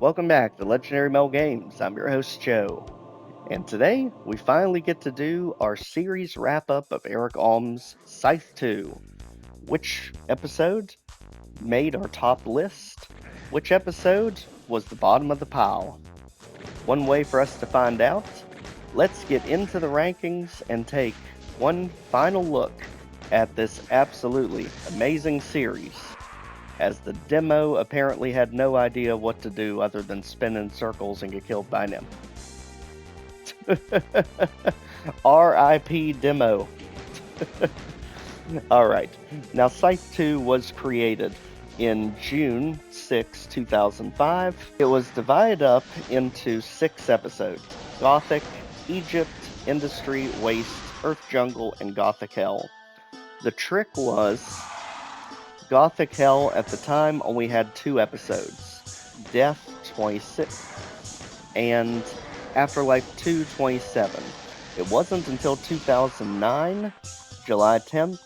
welcome back to Legendary Mel Games. I'm your host, Joe. And today, we finally get to do our series wrap-up of Erik Alm's Scythe 2. Which episode made our top list? Which episode was the bottom of the pile? One way for us to find out, let's get into the rankings and take one final look at this absolutely amazing series, as the demo apparently had no idea what to do other than spin in circles and get killed by an imp. R.I.P. demo. Alright, now Scythe 2 was created in June 6, 2005. It was divided up into 6 episodes: Gothic, Egypt, Industry, Waste, Earth Jungle, and Gothic Hell. The trick was, Gothic Hell at the time only had 2 episodes, Death 26 and Afterlife 2 27. It wasn't until 2009, July 10th,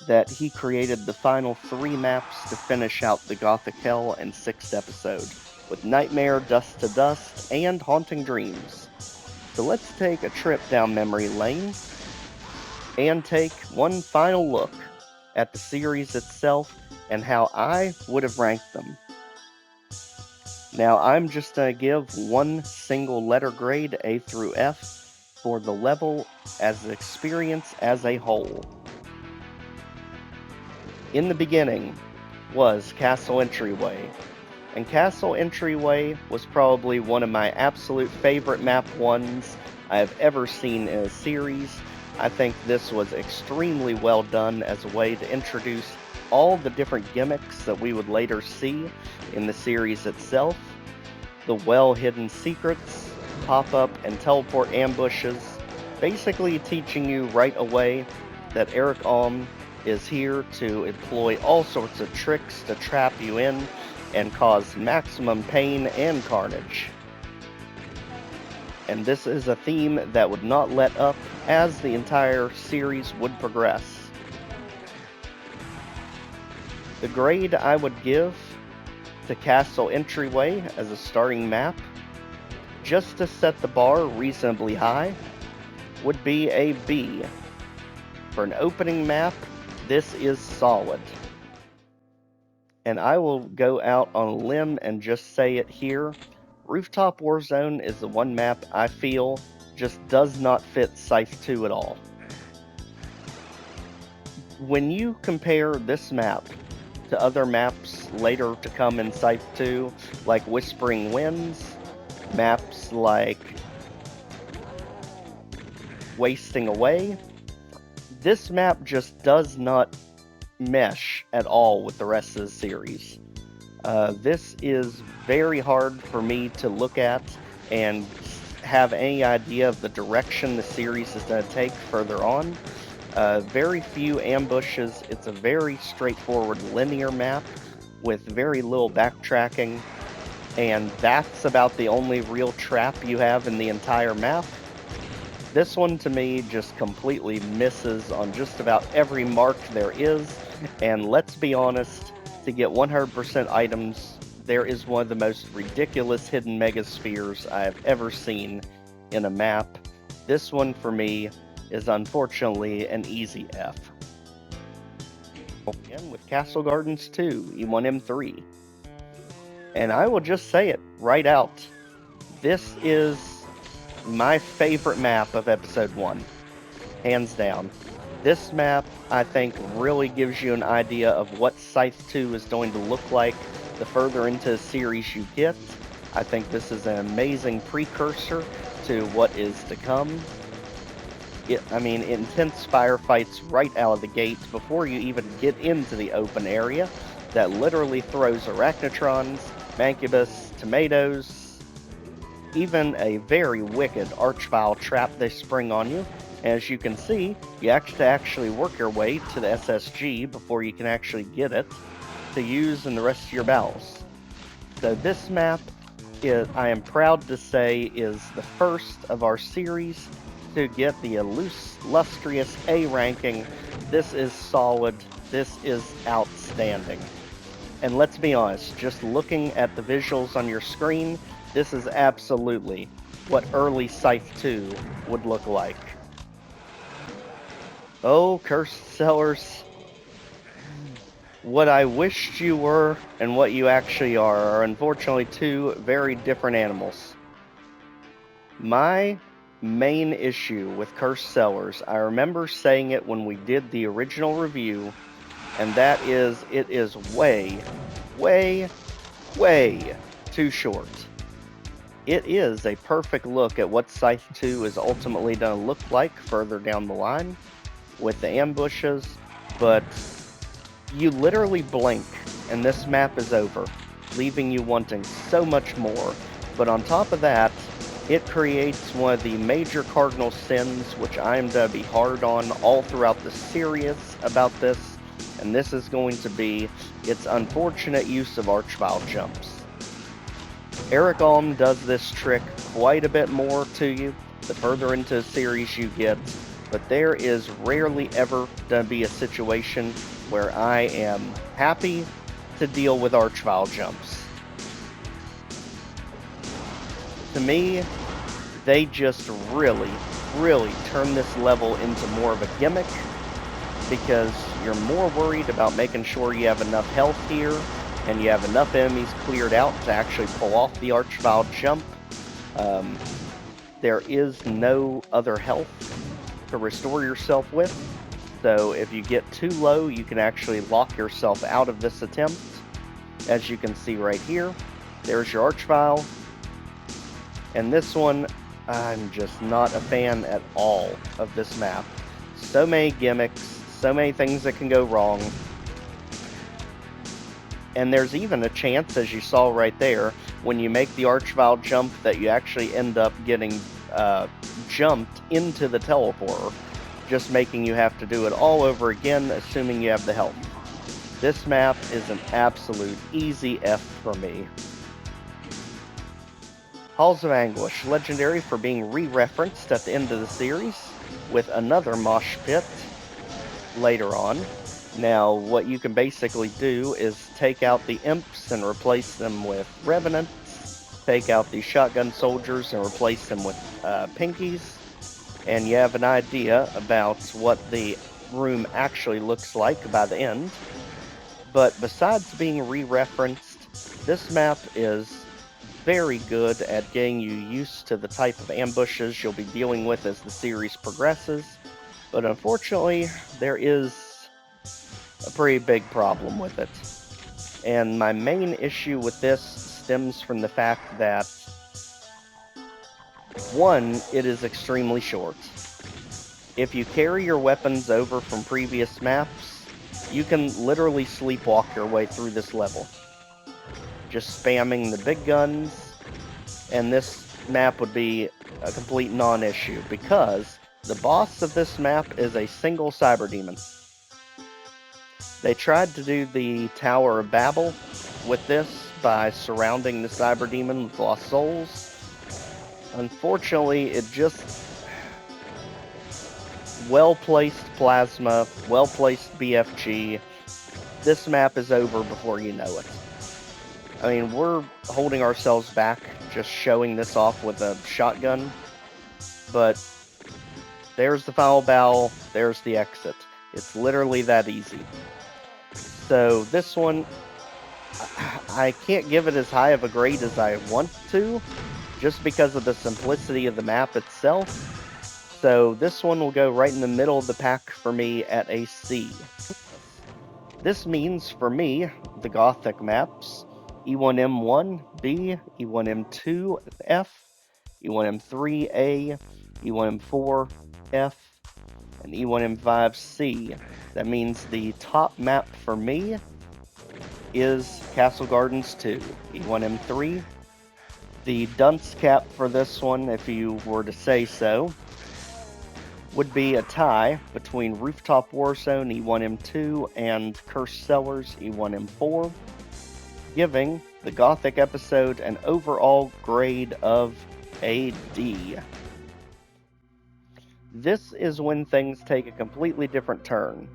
that he created the final 3 maps to finish out the Gothic Hell and 6th episode, with Nightmare, Dust to Dust, and Haunting Dreams. So let's take a trip down memory lane and take one final look at the series itself and how I would have ranked them. Now, I'm just going to give one single letter grade, A through F, for the level as experience as a whole. In the beginning was Castle Entryway, and Castle Entryway was probably one of my absolute favorite map 1s I have ever seen in a series. I think this was extremely well done as a way to introduce all the different gimmicks that we would later see in the series itself. The well-hidden secrets, pop-up and teleport ambushes, basically teaching you right away that Erik Alm is here to employ all sorts of tricks to trap you in and cause maximum pain and carnage. And this is a theme that would not let up as the entire series would progress. The grade I would give to Castle Entryway as a starting map, just to set the bar reasonably high, would be a B. For an opening map, this is solid. And I will go out on a limb and just say it here, Rooftop Warzone is the one map I feel just does not fit Scythe 2 at all. When you compare this map to other maps later to come in Scythe 2, like Whispering Winds, maps like Wasting Away, this map just does not mesh at all with the rest of the series. This is very hard for me to look at and have any idea of the direction the series is going to take further on. Very few ambushes. It's a very straightforward linear map with very little backtracking, and that's about the only real trap you have in the entire map. This one, to me, just completely misses on just about every mark there is, and let's be honest, to get 100% items, there is one of the most ridiculous hidden megaspheres I have ever seen in a map. This one, for me, is unfortunately an easy F. Again, with Castle Gardens 2, E1M3. And I will just say it right out. This is my favorite map of Episode 1. Hands down. This map, I think, really gives you an idea of what Scythe 2 is going to look like the further into the series you get. I think this is an amazing precursor to what is to come. Intense firefights right out of the gate before you even get into the open area that literally throws arachnotrons, mancubus, tomatoes, even a very wicked archvile trap they spring on you. As you can see, you have to actually work your way to the SSG before you can actually get it to use in the rest of your battles. So this map, I am proud to say, is the first of our series to get the illustrious A ranking. This is solid. This is outstanding. And let's be honest, just looking at the visuals on your screen, this is absolutely what early Scythe 2 would look like. Oh, cursed sellers. What I wished you were and what you actually are unfortunately two very different animals. My main issue with Cursed Sellers, I remember saying it when we did the original review, and that is, it is way, way, way too short. It is a perfect look at what Scythe 2 is ultimately going to look like further down the line with the ambushes, but you literally blink and this map is over, leaving you wanting so much more. But on top of that, it creates one of the major cardinal sins, which I am going to be hard on all throughout the series about this, and this is going to be its unfortunate use of Archvile jumps. Erik Alm does this trick quite a bit more to you the further into the series you get, but there is rarely ever going to be a situation where I am happy to deal with Archvile jumps. To me, they just really turn this level into more of a gimmick, because you're more worried about making sure you have enough health here and you have enough enemies cleared out to actually pull off the Archvile jump. There is no other health to restore yourself with, so if you get too low, you can actually lock yourself out of this attempt. As you can see right here, there's your Archvile. And this one, I'm just not a fan at all of this map. So many gimmicks, so many things that can go wrong. And there's even a chance, as you saw right there, when you make the Archvile jump, that you actually end up getting jumped into the teleporter, just making you have to do it all over again, assuming you have the health. This map is an absolute easy F for me. Halls of Anguish, legendary for being re-referenced at the end of the series with another mosh pit later on. Now, what you can basically do is take out the imps and replace them with revenants, take out the shotgun soldiers and replace them with pinkies, and you have an idea about what the room actually looks like by the end. But besides being re-referenced, this map is very good at getting you used to the type of ambushes you'll be dealing with as the series progresses, but unfortunately, there is a pretty big problem with it. And my main issue with this stems from the fact that, one, it is extremely short. If you carry your weapons over from previous maps, you can literally sleepwalk your way through this level, just spamming the big guns, and this map would be a complete non-issue, because the boss of this map is a single cyber demon. They tried to do the Tower of Babel with this by surrounding the cyber demon with lost souls. Unfortunately, it just... well-placed plasma, well-placed BFG. This map is over before you know it. I mean, we're holding ourselves back just showing this off with a shotgun, but there's the foul bow, there's the exit. It's literally that easy. So this one, I can't give it as high of a grade as I want to, just because of the simplicity of the map itself. So this one will go right in the middle of the pack for me at a C. This means, for me, the Gothic maps, E1M1 B, E1M2 F, E1M3 A, E1M4 F, and E1M5 C. That means the top map for me is Castle Gardens 2, E1M3. The dunce cap for this one, if you were to say so, would be a tie between Rooftop Warzone E1M2 and Cursed Cellars E1M4, giving the Gothic episode an overall grade of a D. This is when things take a completely different turn.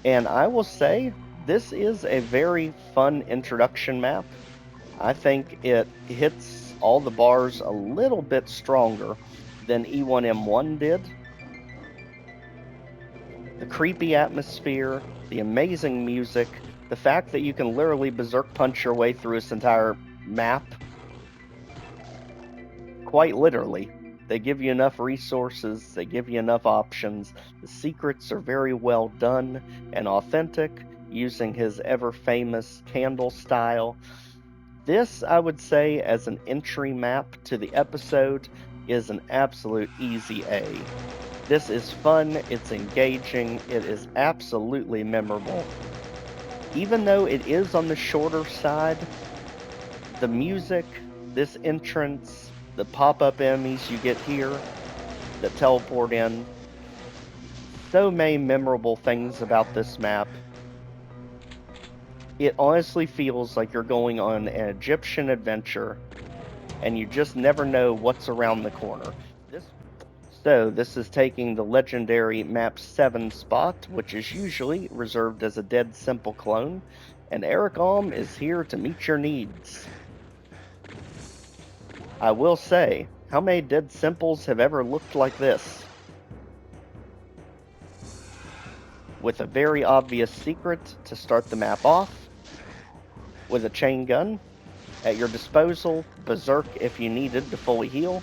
And I will say, this is a very fun introduction map. I think it hits all the bars a little bit stronger than E1M1 did. The creepy atmosphere, the amazing music, the fact that you can literally berserk punch your way through this entire map. Quite literally. They give you enough resources, they give you enough options. The secrets are very well done and authentic, using his ever-famous candle style. This, I would say, as an entry map to the episode, is an absolute easy A. This is fun, it's engaging, it is absolutely memorable. Even though it is on the shorter side, the music, this entrance, the pop-up enemies you get here that teleport in, so many memorable things about this map. It honestly feels like you're going on an Egyptian adventure, and you just never know what's around the corner. This is taking the legendary map 7 spot, which is usually reserved as a dead simple clone, and Erik Alm is here to meet your needs. I will say, how many dead simples have ever looked like this? With a very obvious secret to start the map off, with a chain gun at your disposal, berserk if you needed to fully heal.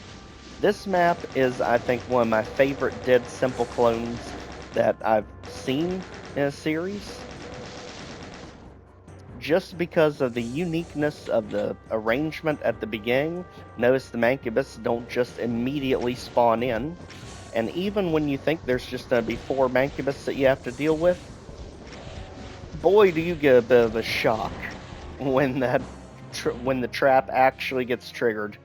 This map is, I think, one of my favorite dead simple clones that I've seen in a series. Just because of the uniqueness of the arrangement at the beginning. Notice the Mancubus don't just immediately spawn in. And even when you think there's just going to be 4 Mancubus that you have to deal with, boy do you get a bit of a shock when the trap actually gets triggered.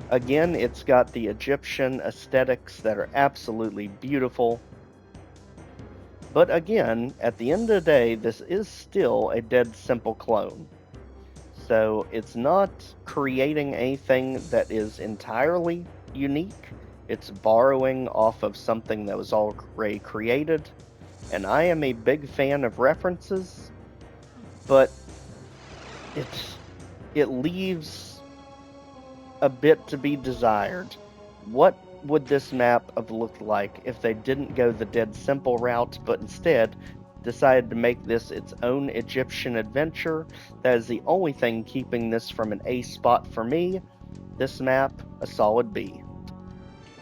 Again, it's got the Egyptian aesthetics that are absolutely beautiful. But again, at the end of the day, this is still a dead simple clone. So it's not creating anything that is entirely unique. It's borrowing off of something that was already created. And I am a big fan of references, but it leaves a bit to be desired. What would this map have looked like if they didn't go the dead simple route, but instead decided to make this its own Egyptian adventure? That is the only thing keeping this from an A spot for me. This map, a solid B.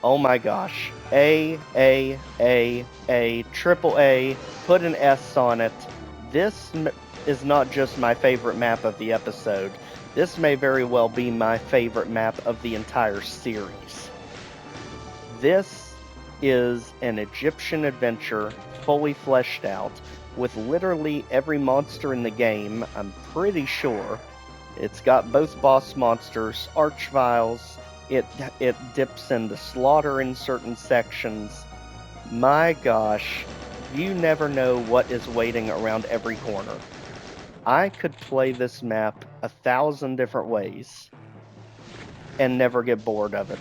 Oh my gosh. A, triple A, put an S on it. This is not just my favorite map of the episode. This may very well be my favorite map of the entire series. This is an Egyptian adventure, fully fleshed out, with literally every monster in the game, I'm pretty sure. It's got both boss monsters, archviles, it dips into slaughter in certain sections. My gosh, you never know what is waiting around every corner. I could play this map 1,000 different ways and never get bored of it.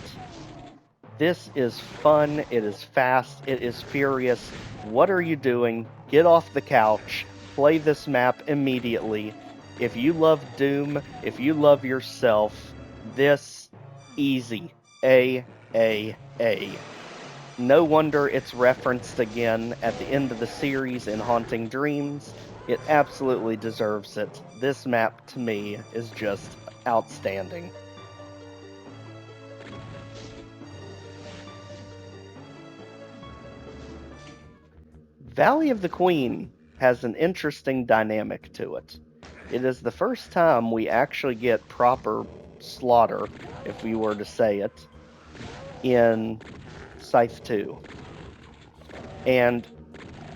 This is fun, it is fast, it is furious. What are you doing? Get off the couch, play this map immediately. If you love Doom, if you love yourself, this, easy. A. No wonder it's referenced again at the end of the series in Haunting Dreams. It absolutely deserves it. This map, to me, is just outstanding. Valley of the Queen has an interesting dynamic to it. It is the first time we actually get proper slaughter, if we were to say it, in Scythe 2. And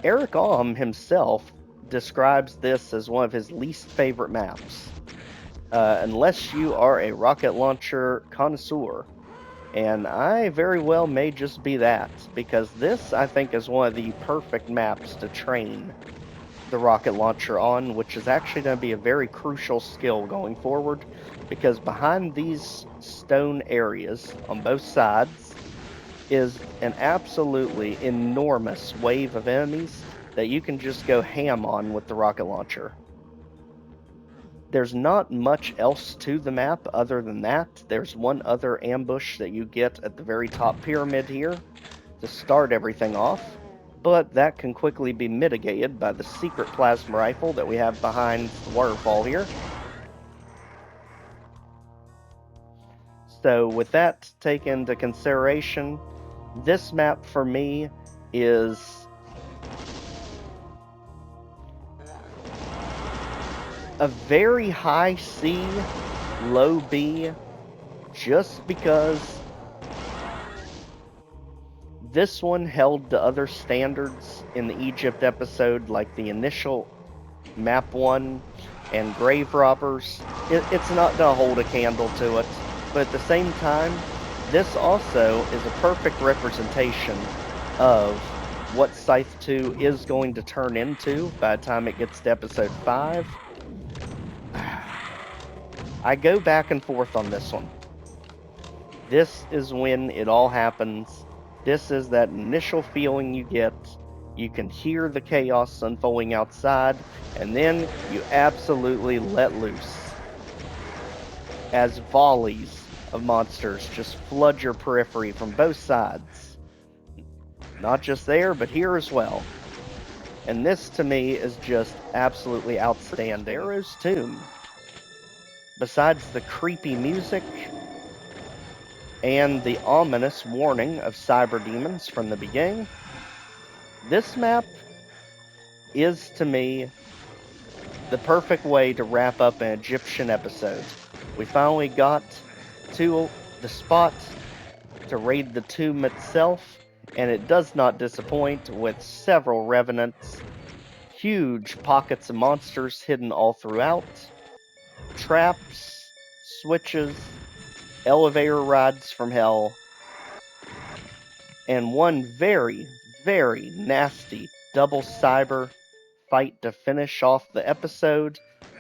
Erik Alm himself describes this as one of his least favorite maps, unless you are a rocket launcher connoisseur. And I very well may just be that, because this, I think, is one of the perfect maps to train the rocket launcher on, which is actually going to be a very crucial skill going forward, because behind these stone areas on both sides is an absolutely enormous wave of enemies that you can just go ham on with the rocket launcher. There's not much else to the map other than that. There's one other ambush that you get at the very top pyramid here to start everything off, but that can quickly be mitigated by the secret plasma rifle that we have behind the waterfall here. So with that taken into consideration, this map for me is a very high C, low B, just because this one held the other standards in the Egypt episode, like the initial map 1 and Grave Robbers. It's not going to hold a candle to it, but at the same time, this also is a perfect representation of what Scythe 2 is going to turn into by the time it gets to episode 5. I go back and forth on this one. This is when it all happens. This is that initial feeling you get. You can hear the chaos unfolding outside, and then you absolutely let loose as volleys of monsters just flood your periphery from both sides. Not just there, but here as well. And this, to me, is just absolutely outstanding. Pharaoh's Tomb. Besides the creepy music and the ominous warning of cyber demons from the beginning, this map is, to me, the perfect way to wrap up an Egyptian episode. We finally got to the spot to raid the tomb itself, and it does not disappoint, with several revenants, huge pockets of monsters hidden all throughout, traps, switches, elevator rides from hell, and one very, very nasty double cyber fight to finish off the episode.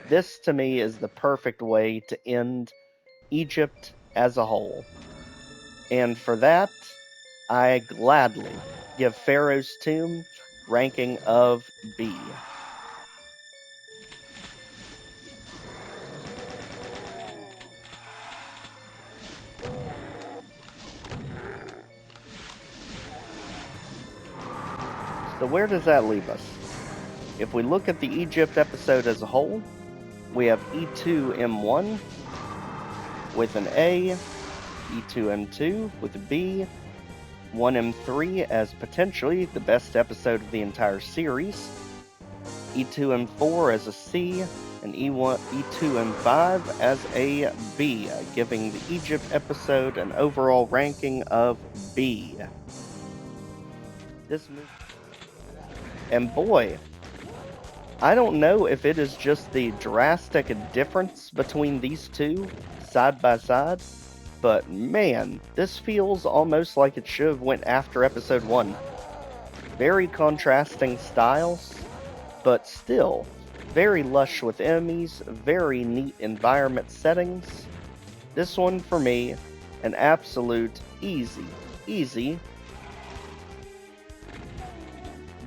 This, to me, is the perfect way to end Egypt as a whole. And for that, I gladly give Pharaoh's Tomb ranking of B. So where does that leave us? If we look at the Egypt episode as a whole, we have E2M1 with an A, E2M2 with a B, 1M3 as potentially the best episode of the entire series, E2M4 as a C, and E2M5 as a B, giving the Egypt episode an overall ranking of B. This movie, and boy, I don't know if it is just the drastic difference between these two side by side, but man, this feels almost like it should have went after episode 1. Very contrasting styles, but still very lush with enemies, very neat environment settings. This one, for me, an absolute easy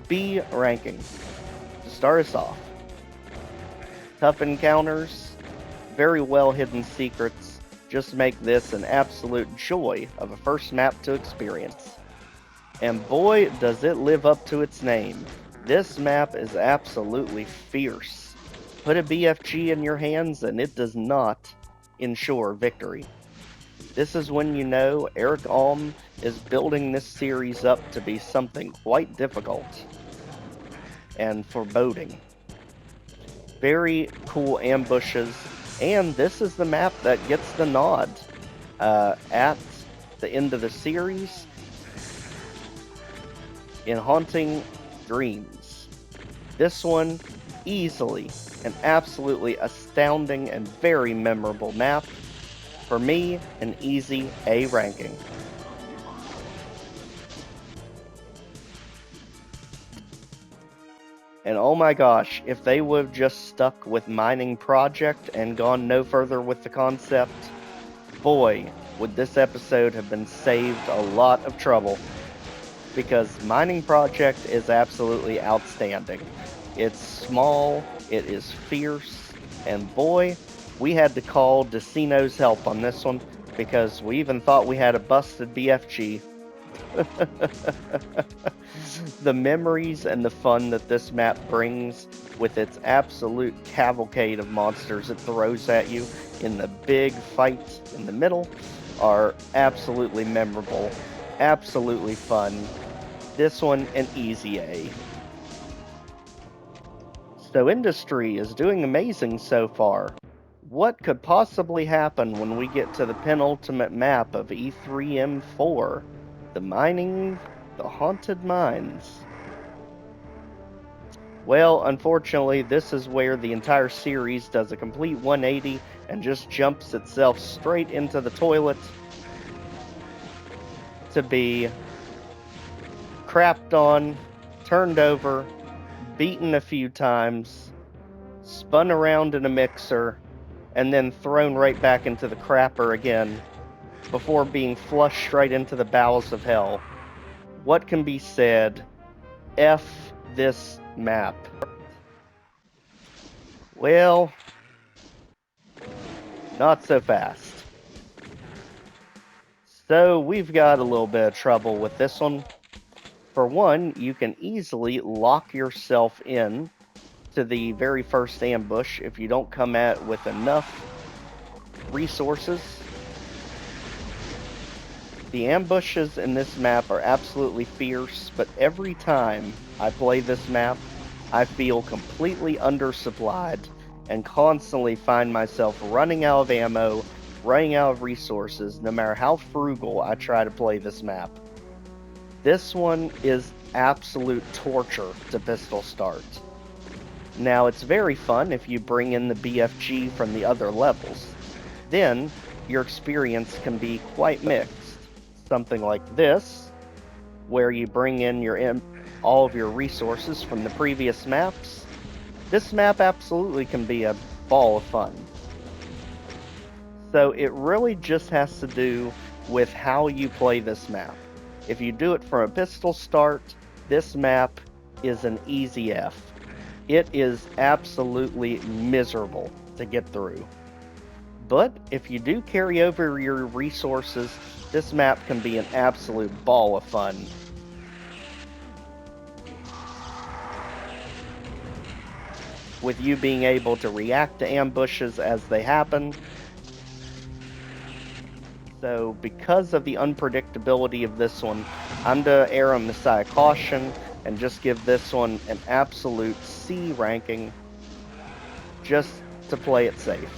B ranking. To start us off, tough encounters, very well hidden secrets, just make this an absolute joy of a first map to experience. And boy, does it live up to its name. This map is absolutely fierce. Put a BFG in your hands and it does not ensure victory. This is when you know Erik Alm is building this series up to be something quite difficult and foreboding. Very cool ambushes, and this is the map that gets the nod at the end of the series in Haunting Dreams. This one, easily an absolutely astounding and very memorable map. For me, an easy A ranking. And oh my gosh, if they would have just stuck with Mining Project and gone no further with the concept, boy, would this episode have been saved a lot of trouble. because Mining Project is absolutely outstanding. It's small, it is fierce, and boy, we had to call Decino's help on this one because we even thought we had a busted BFG. The memories and the fun that this map brings with its absolute cavalcade of monsters it throws at you in the big fight in the middle are absolutely memorable, absolutely fun. This one, an easy A. So industry is doing amazing so far. What could possibly happen when we get to the penultimate map of E3M4? The mining, the haunted mines. Well, unfortunately, this is where the entire series does a complete 180 and just jumps itself straight into the toilet to be crapped on, turned over, beaten a few times, spun around in a mixer, and then thrown right back into the crapper again before being flushed straight into the bowels of hell. What can be said? F this map. Well, not so fast. So we've got a little bit of trouble with this one. For one, you can easily lock yourself in to the very first ambush if you don't come at with enough resources. The ambushes in this map are absolutely fierce, but every time I play this map, I feel completely undersupplied and constantly find myself running out of ammo, running out of resources, no matter how frugal I try to play this map. This one is absolute torture to pistol start. Now, it's very fun if you bring in the BFG from the other levels. Then, your experience can be quite mixed. Something like this, where you bring in all of your resources from the previous maps. This map absolutely can be a ball of fun. So it really just has to do with how you play this map. If you do it from a pistol start, this map is an easy F. It is absolutely miserable to get through. But if you do carry over your resources, this map can be an absolute ball of fun. With you being able to react to ambushes as they happen. So because of the unpredictability of this one, I'm going to err on the side of caution and just give this one an absolute C ranking just to play it safe.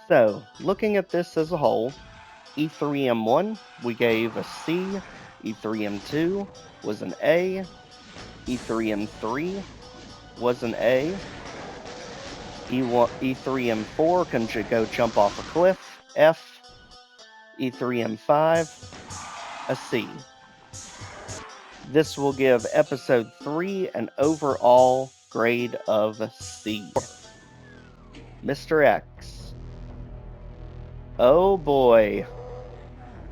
So, looking at this as a whole, E3M1 we gave a C, E3M2 was an A, E3M3 was an A, E3M4 can go jump off a cliff, F, E3M5, a C. This will give episode 3 an overall grade of C. Mr. X. Oh boy,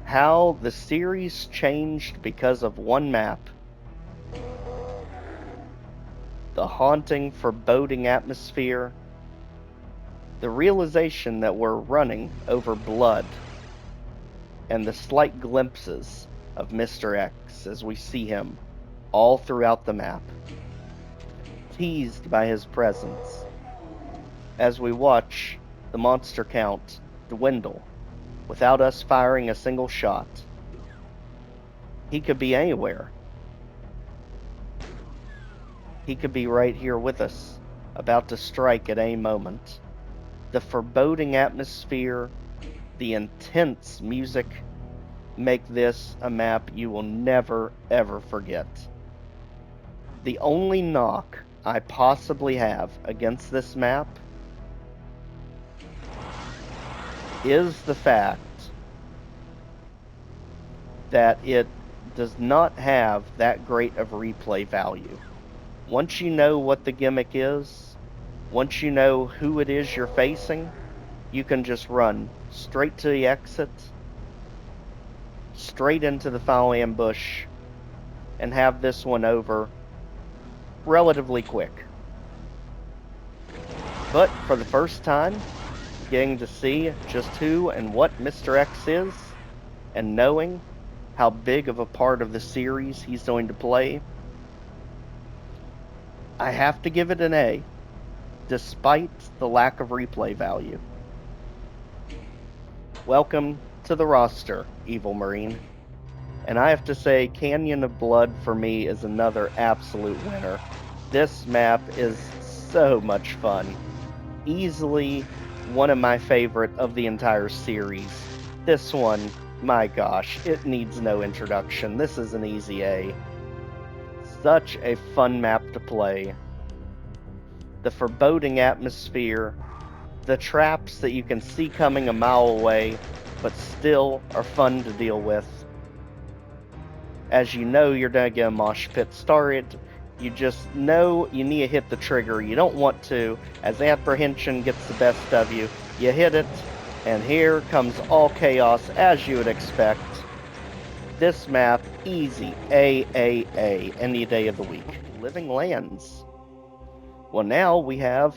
how the series changed because of one map. The haunting, foreboding atmosphere, the realization that we're running over blood, and the slight glimpses of Mr. X as we see him all throughout the map, teased by his presence, as we watch the monster count dwindle without us firing a single shot. He could be anywhere. He could be right here with us, about to strike at any moment. The foreboding atmosphere, the intense music make this a map you will never ever forget. The only knock I possibly have against this map is the fact that it does not have that great of replay value. Once you know what the gimmick is, Once you know who it is you're facing, you can just run straight to the exit, straight into the final ambush, and have this one over relatively quick. But for the first time, getting to see just who and what Mr. X is, and knowing how big of a part of the series he's going to play, I have to give it an A, despite the lack of replay value. Welcome to the roster, Evil Marine. And I have to say, Canyon of Blood for me is another absolute winner. This map is so much fun. Easily one of my favorite of the entire series. This one, my gosh, it needs no introduction. This is an easy A. Such a fun map to play. The foreboding atmosphere, the traps that you can see coming a mile away, but still are fun to deal with. As you know, you're gonna get a mosh pit started. You just know you need to hit the trigger. You don't want to. As apprehension gets the best of you, you hit it, and here comes all chaos as you would expect. This map, easy, A, any day of the week. Living Lands. Well, now we have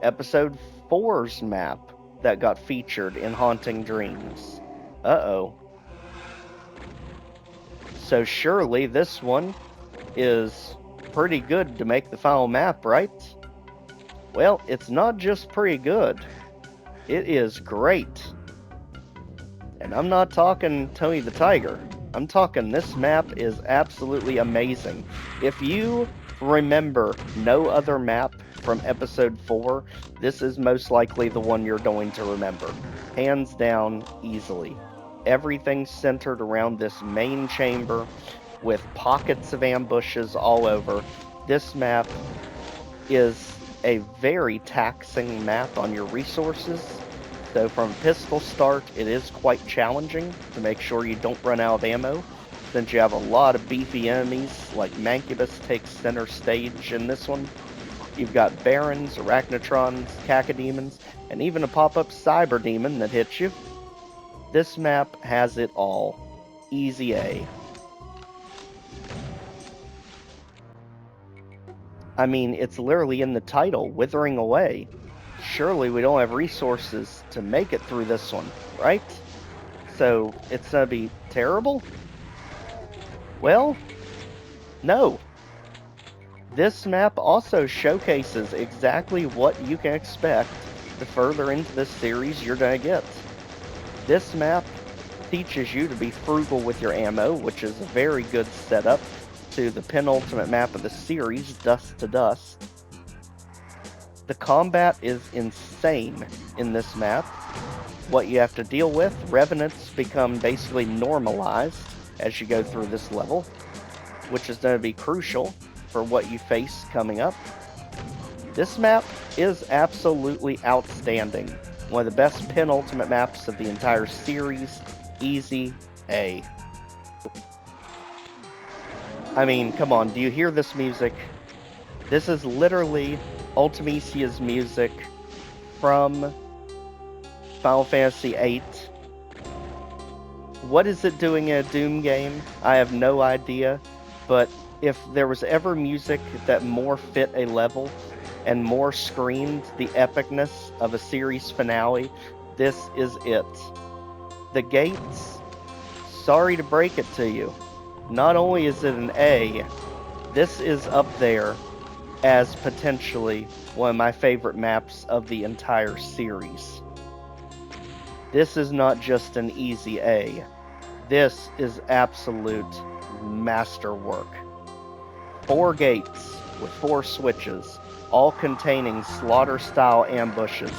episode 4's map that got featured in Haunting Dreams. Uh-oh. So surely this one is pretty good to make the final map, right? Well, it's not just pretty good. It is great. And I'm not talking Tony the Tiger. I'm talking this map is absolutely amazing. If you remember no other map from episode 4, this is most likely the one you're going to remember. Hands down, easily. Everything's centered around this main chamber with pockets of ambushes all over. This map is a very taxing map on your resources. So from pistol start, it is quite challenging to make sure you don't run out of ammo, since you have a lot of beefy enemies, like Mancubus takes center stage in this one. You've got Barons, Arachnotrons, Cacodemons, and even a pop-up Cyber Demon that hits you. This map has it all. Easy A. I mean, it's literally in the title, Withering Away. Surely we don't have resources to make it through this one, right? So, it's gonna be terrible? Well, no. This map also showcases exactly what you can expect the further into this series you're gonna get. This map teaches you to be frugal with your ammo, which is a very good setup to the penultimate map of the series, Dust to Dust. The combat is insane in this map. What you have to deal with, revenants become basically normalized as you go through this level, which is going to be crucial for what you face coming up. This map is absolutely outstanding. One of the best penultimate maps of the entire series. Easy A. I mean, come on, do you hear this music? This is literally Ultimecia's music from Final Fantasy VIII. What is it doing in a Doom game? I have no idea, but if there was ever music that more fit a level and more screamed the epicness of a series finale, this is it. The Gates, sorry to break it to you, not only is it an A, this is up there as potentially one of my favorite maps of the entire series. This is not just an easy A. This is absolute masterwork. 4 gates with 4 switches, all containing slaughter-style ambushes.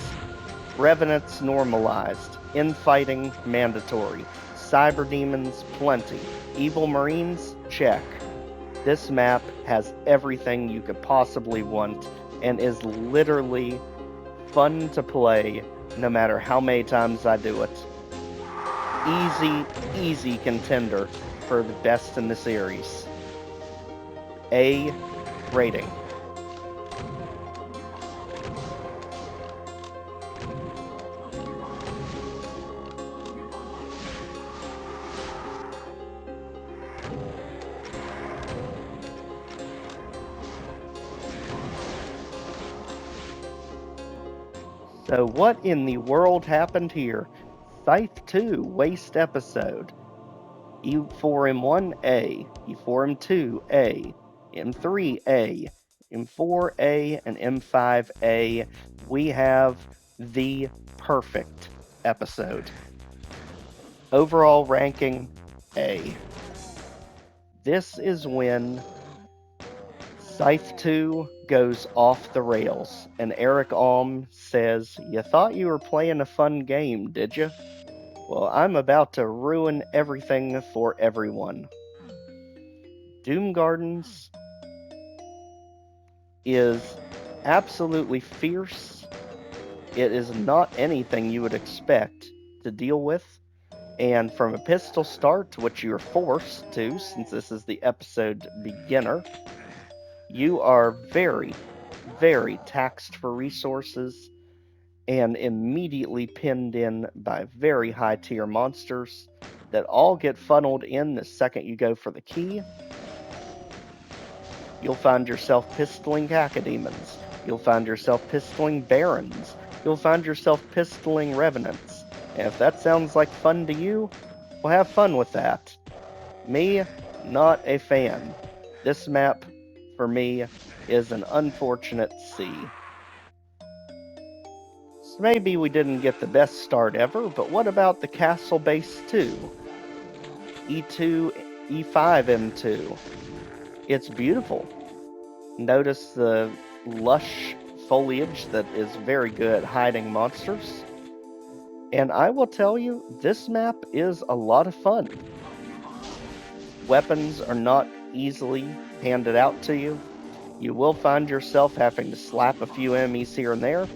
Revenants normalized, infighting mandatory, cyber demons plenty, evil marines check. This map has everything you could possibly want and is literally fun to play no matter how many times I do it. Easy contender for the best in the series. A rating. So what in the world happened here? Scythe 2, Waste Episode. E4M1A, E4M2A, M3A, M4A, and M5A. We have the perfect episode. Overall ranking, A. This is when Scythe 2 goes off the rails, and Erik Alm says, "You thought you were playing a fun game, did you? Well, I'm about to ruin everything for everyone." Doom Gardens is absolutely fierce. It is not anything you would expect to deal with. And from a pistol start, which you're forced to, since this is the episode beginner, you are very, very taxed for resources and immediately pinned in by very high tier monsters that all get funneled in the second you go for the key. You'll find yourself pistoling cacodemons. You'll find yourself pistoling barons. You'll find yourself pistoling revenants. And if that sounds like fun to you, well, have fun with that. Me, not a fan. This map, for me, is an unfortunate C. So maybe we didn't get the best start ever, but what about the castle base 2? E2, E5, M2. It's beautiful. Notice the lush foliage that is very good at hiding monsters. And I will tell you, this map is a lot of fun. Weapons are not easily handed out to you. You will find yourself having to slap a few enemies here and there.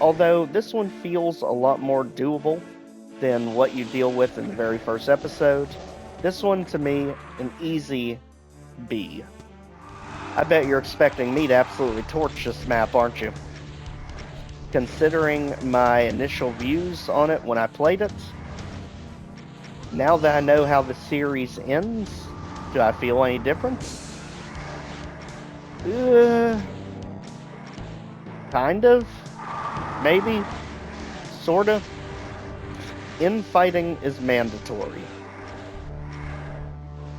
Although this one feels a lot more doable than what you deal with in the very first episode. This one, to me, an easy B. I bet you're expecting me to absolutely torch this map, aren't you? Considering my initial views on it when I played it, now that I know how the series ends, do I feel any different? Kind of. Maybe. Sorta. Infighting is mandatory.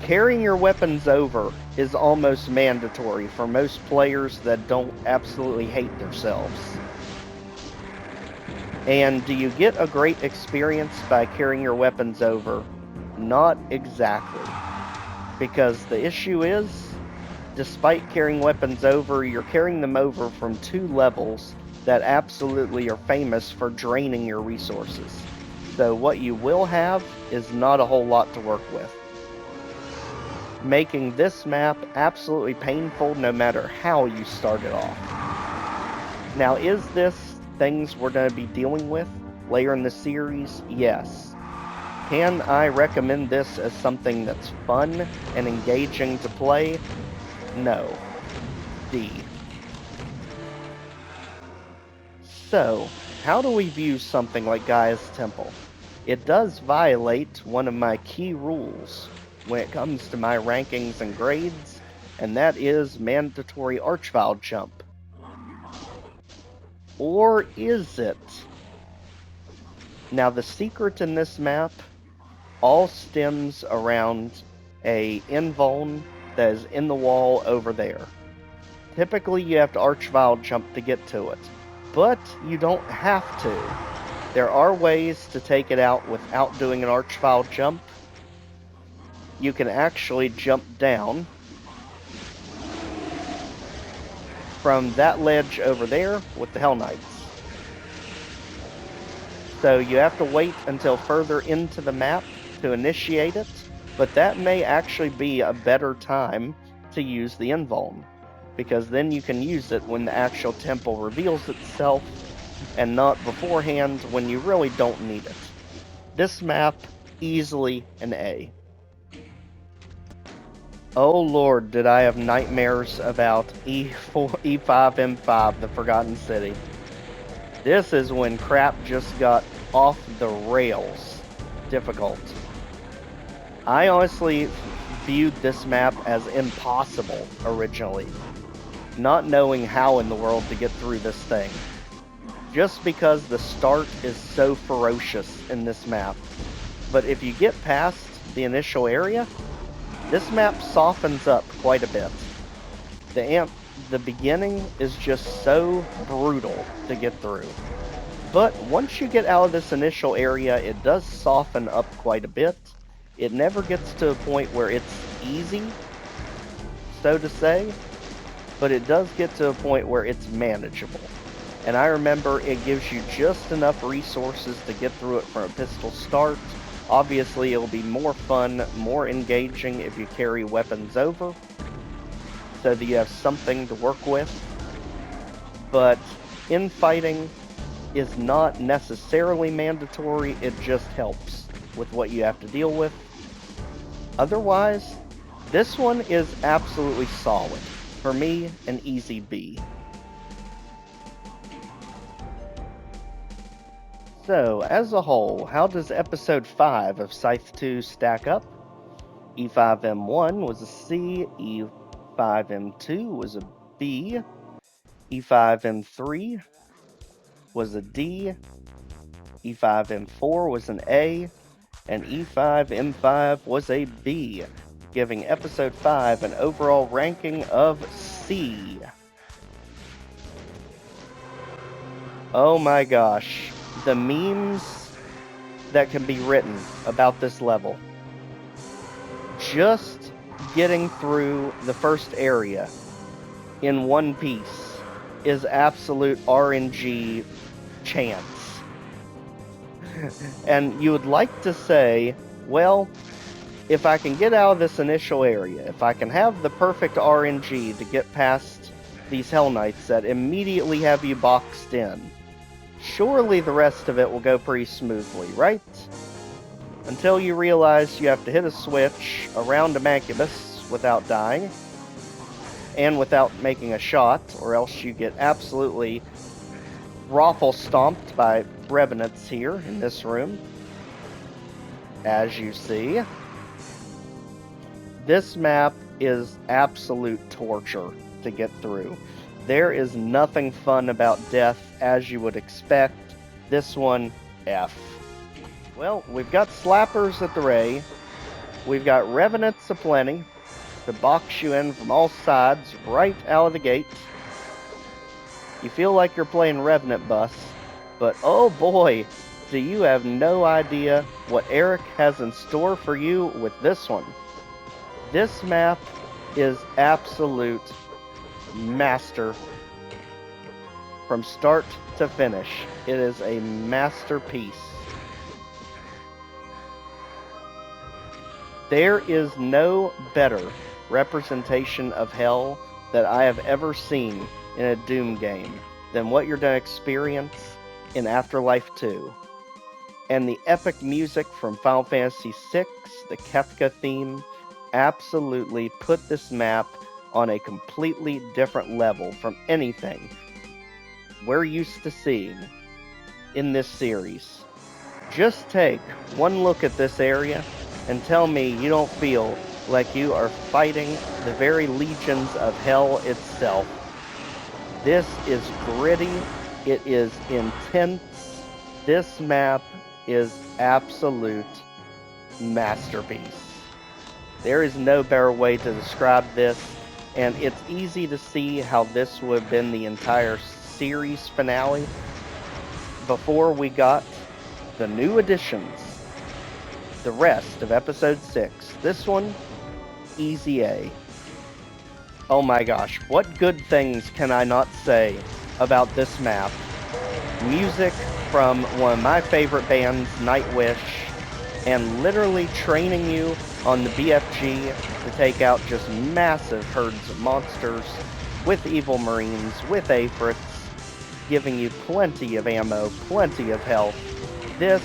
Carrying your weapons over is almost mandatory for most players that don't absolutely hate themselves. And do you get a great experience by carrying your weapons over? Not exactly. Because the issue is, despite carrying weapons over, you're carrying them over from 2 levels that absolutely are famous for draining your resources. So what you will have is not a whole lot to work with, making this map absolutely painful no matter how you start it off. Now, is this things we're going to be dealing with later in the series? Yes. Can I recommend this as something that's fun and engaging to play? No. D. So, how do we view something like Gaia's Temple? It does violate one of my key rules when it comes to my rankings and grades, and that is mandatory Archvile jump. Or is it? Now, the secret in this map all stems around a invuln that is in the wall over there. Typically, you have to Archvile jump to get to it, but you don't have to. There are ways to take it out without doing an Archvile jump. You can actually jump down from that ledge over there with the Hell Knights. So you have to wait until further into the map to initiate it, but that may actually be a better time to use the invuln, because then you can use it when the actual temple reveals itself, and not beforehand when you really don't need it. This map, easily an A. Oh lord, did I have nightmares about E4, E5, M5, the Forgotten City. This is when crap just got off the rails difficult. I honestly viewed this map as impossible originally, not knowing how in the world to get through this thing. just because the start is so ferocious in this map. But if you get past the initial area, this map softens up quite a bit. The beginning is just so brutal to get through. But once you get out of this initial area, it does soften up quite a bit. It never gets to a point where it's easy, so to say, but it does get to a point where it's manageable. And I remember it gives you just enough resources to get through it from a pistol start. Obviously, it'll be more fun, more engaging if you carry weapons over, so that you have something to work with. But infighting is not necessarily mandatory, it just helps with what you have to deal with. Otherwise, this one is absolutely solid. For me, an easy B. So, as a whole, how does Episode 5 of Scythe 2 stack up? E5M1 was a C, E5M2 was a B, E5M3 was a D, E5M4 was an A, and E5M5 was a B, giving Episode 5 an overall ranking of C. Oh my gosh, the memes that can be written about this level. Just getting through the first area in one piece is absolute RNG chance. And you would like to say, well, if I can get out of this initial area, if I can have the perfect RNG to get past these Hell Knights that immediately have you boxed in, surely the rest of it will go pretty smoothly, right? Until you realize you have to hit a switch around a Megawad without dying, and without making a shot, or else you get absolutely raffle stomped by revenants here in this room. As you see, this map is absolute torture to get through. There is nothing fun about death, as you would expect. This one, F. Well, we've got slappers at the Ray. We've got revenants aplenty to box you in from all sides right out of the gate. You feel like you're playing Revenant Bus, but oh boy, do you have no idea what Erik has in store for you with this one. This map is absolute master from start to finish. It is a masterpiece. There is no better representation of hell that I have ever seen in a Doom game than what you're going to experience in Afterlife 2. And the epic music from Final Fantasy VI, the Kefka theme, absolutely put this map on a completely different level from anything we're used to seeing in this series. Just take one look at this area and tell me you don't feel like you are fighting the very legions of hell itself. This is gritty, it is intense, this map is absolute masterpiece. There is no better way to describe this, and it's easy to see how this would have been the entire series finale before we got the new additions, the rest of Episode 6. This one, easy A. Oh my gosh, what good things can I not say about this map? Music from one of my favorite bands, Nightwish, and literally training you on the BFG to take out just massive herds of monsters with evil marines, with Aphrits, giving you plenty of ammo, plenty of health. This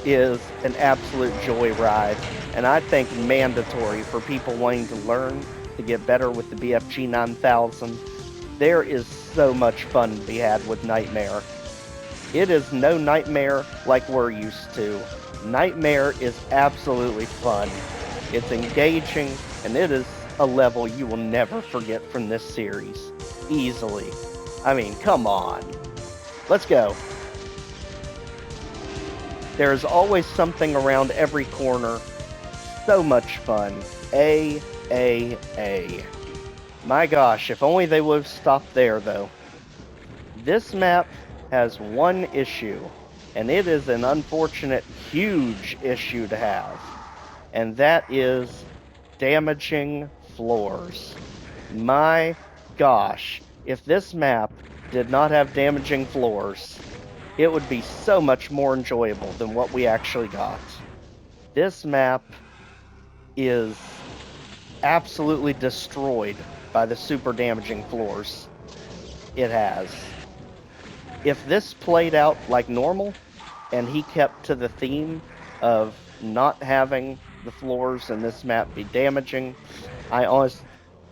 is an absolute joyride, and I think mandatory for people wanting to learn to get better with the BFG 9000. There is so much fun to be had with Nightmare. It is no Nightmare like we're used to. Nightmare is absolutely fun. It's engaging, and it is a level you will never forget from this series. Easily. I mean, come on. Let's go. There's always something around every corner. So much fun. A. My gosh, if only they would have stopped there, though. This map has one issue, and it is an unfortunate, huge issue to have. And that is damaging floors. My gosh, if this map did not have damaging floors, it would be so much more enjoyable than what we actually got. This map is absolutely destroyed by the super damaging floors it has. If this played out like normal, and he kept to the theme of not having the floors in this map be damaging, I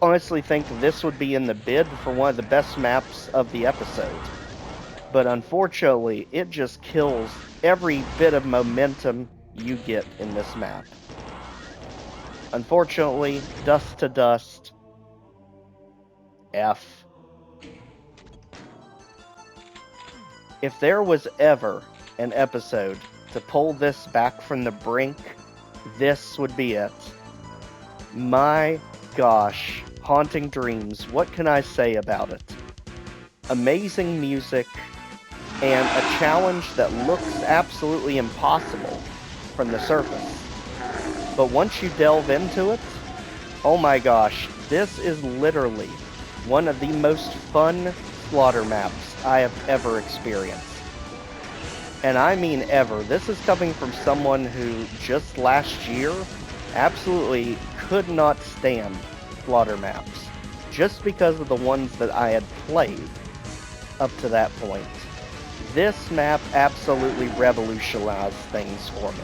honestly think this would be in the bid for one of the best maps of the episode. But unfortunately, it just kills every bit of momentum you get in this map. Unfortunately, dust to dust. F. If there was ever an episode to pull this back from the brink, this would be it. My gosh, Haunting Dreams, what can I say about it? Amazing music, and a challenge that looks absolutely impossible from the surface. But once you delve into it, oh my gosh, this is literally one of the most fun slaughter maps I have ever experienced. And I mean ever. This is coming from someone who just last year absolutely could not stand slaughter maps, just because of the ones that I had played up to that point. This map absolutely revolutionized things for me.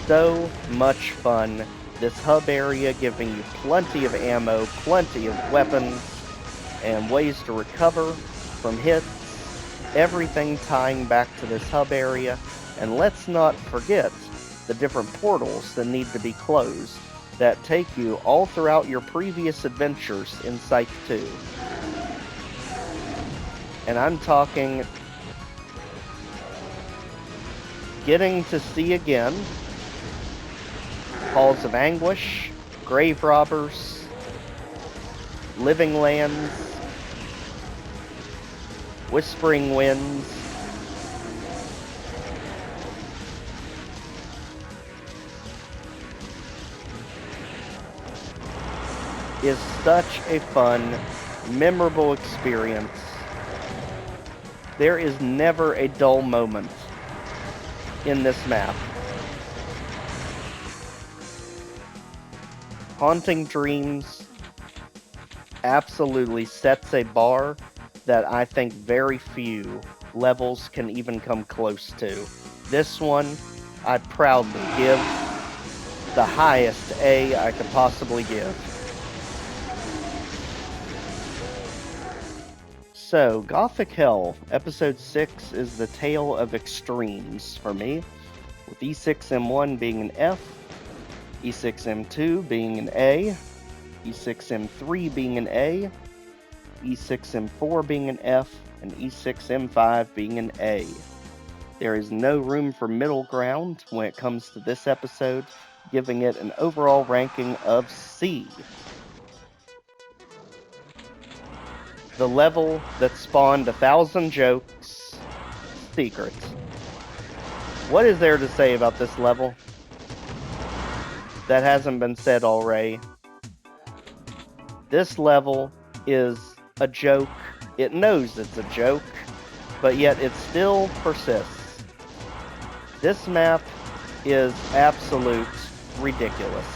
So much fun. This hub area giving you plenty of ammo, plenty of weapons, and ways to recover from hits. Everything tying back to this hub area. And let's not forget the different portals that need to be closed that take you all throughout your previous adventures in Scythe 2. And I'm talking getting to see again Halls of Anguish, Grave Robbers, Living Lands, Whispering Winds, is such a fun, memorable experience. There is never a dull moment in this map. Haunting Dreams absolutely sets a bar that I think very few levels can even come close to. This one, I proudly give the highest A I could possibly give. So, Gothic Hell, Episode 6 is the Tale of Extremes for me, with E6M1 being an F, E6M2 being an A, E6M3 being an A, E6M4 being an F, and E6M5 being an A. There is no room for middle ground when it comes to this episode, giving it an overall ranking of C. The level that spawned 1,000 jokes, Secret. What is there to say about this level that hasn't been said already? This level is a joke. It knows it's a joke, but yet it still persists. This map is absolute ridiculous.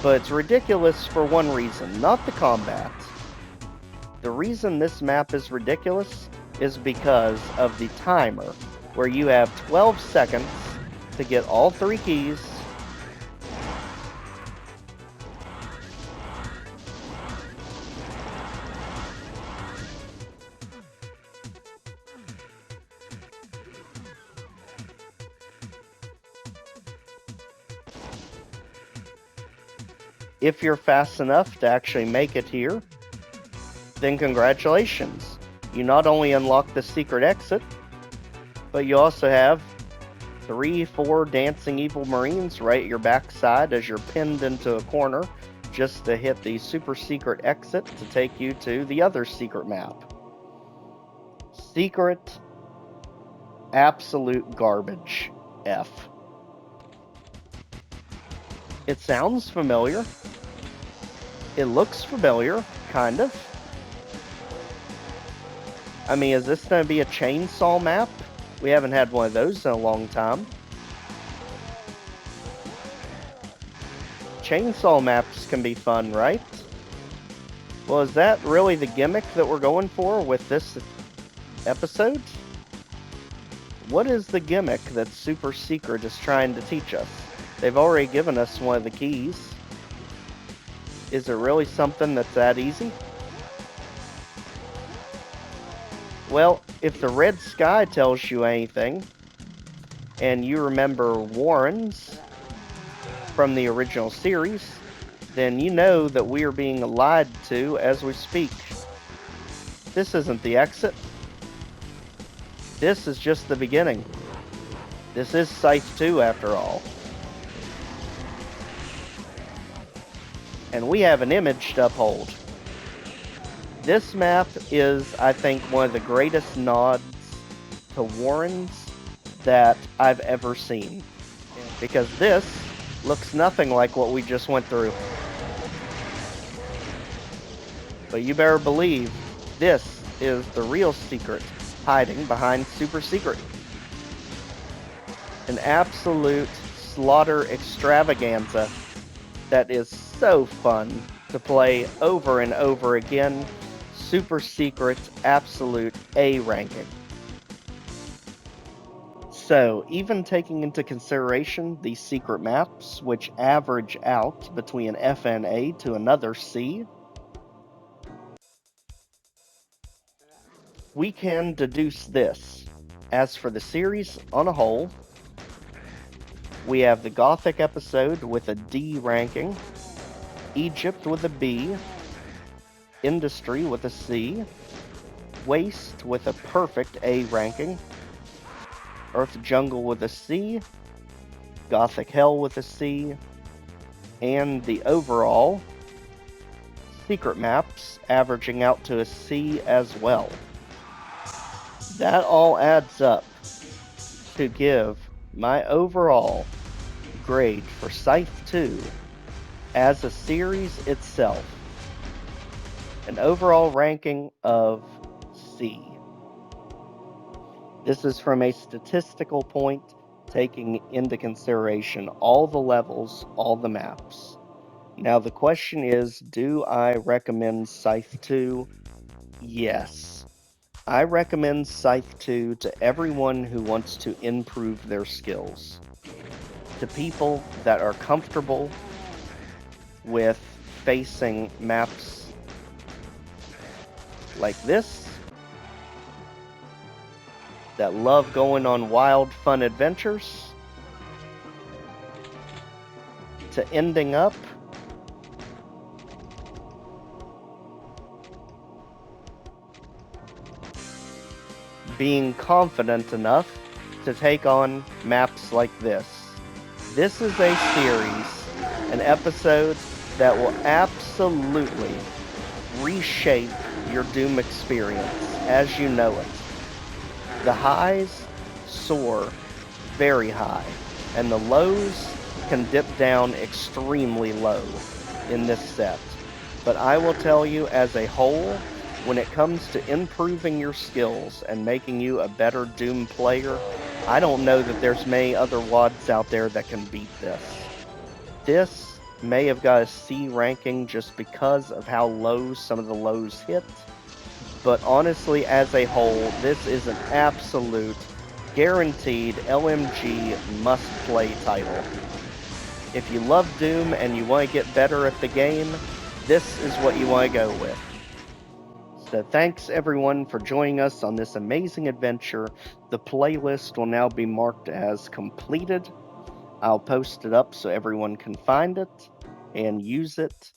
But it's ridiculous for one reason, not the combat. The reason this map is ridiculous is because of the timer, where you have 12 seconds to get all 3 keys, if you're fast enough to actually make it here, then congratulations. You not only unlock the secret exit, but you also have 3, 4 dancing evil marines right at your backside as you're pinned into a corner just to hit the super secret exit to take you to the other secret map. Secret, absolute garbage, F. It sounds familiar. It looks familiar, kind of. I mean, is this going to be a chainsaw map? We haven't had one of those in a long time. Chainsaw maps can be fun, right? Well, is that really the gimmick that we're going for with this episode? What is the gimmick that Super Secret is trying to teach us? They've already given us one of the keys. Is it really something that's that easy? Well, if the red sky tells you anything, and you remember Warrens from the original series, then you know that we are being lied to as we speak. This isn't the exit. This is just the beginning. This is Scythe 2 after all. And we have an image to uphold. This map is, I think, one of the greatest nods to Warrens that I've ever seen. Because this looks nothing like what we just went through. But you better believe this is the real secret hiding behind Super Secret. An absolute slaughter extravaganza that is so fun to play over and over again. Super Secret absolute A ranking. So, even taking into consideration these secret maps, which average out between an F and A to another C, we can deduce this. As for the series on a whole, we have the Gothic episode with a D ranking, Egypt with a B, Industry with a C, Waste with a perfect A ranking, Earth Jungle with a C, Gothic Hell with a C, and the overall secret maps averaging out to a C as well. That all adds up to give my overall grade for Scythe 2 as a series itself an overall ranking of C. This is from a statistical point, taking into consideration all the levels, all the maps. Now the question is, do I recommend Scythe 2? Yes. I recommend Scythe 2 to everyone who wants to improve their skills. To people that are comfortable with facing maps like this, that love going on wild, fun adventures, to ending up being confident enough to take on maps like this. This is a series, an episode that will absolutely reshape your Doom experience as you know it. The highs soar very high, and the lows can dip down extremely low in this set. But I will tell you, as a whole, when it comes to improving your skills and making you a better Doom player, I don't know that there's many other WADs out there that can beat this. This may have got a C ranking just because of how low some of the lows hit, but honestly, as a whole, this is an absolute guaranteed LMG must-play title. If you love Doom and you want to get better at the game, this is what you want to go with. So thanks everyone for joining us on this amazing adventure. The playlist will now be marked as completed. I'll post it up so everyone can find it and use it.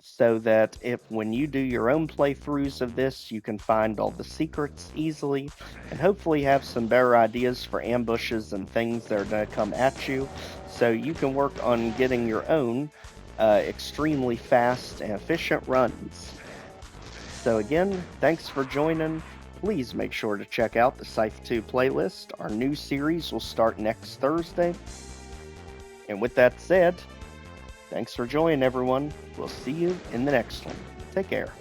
so that if when you do your own playthroughs of this, you can find all the secrets easily and hopefully have some better ideas for ambushes and things that are going to come at you, so you can work on getting your own extremely fast and efficient runs. So again, thanks for joining. Please make sure to check out the Scythe 2 playlist. Our new series will start next Thursday. And with that said, thanks for joining, everyone. We'll see you in the next one. Take care.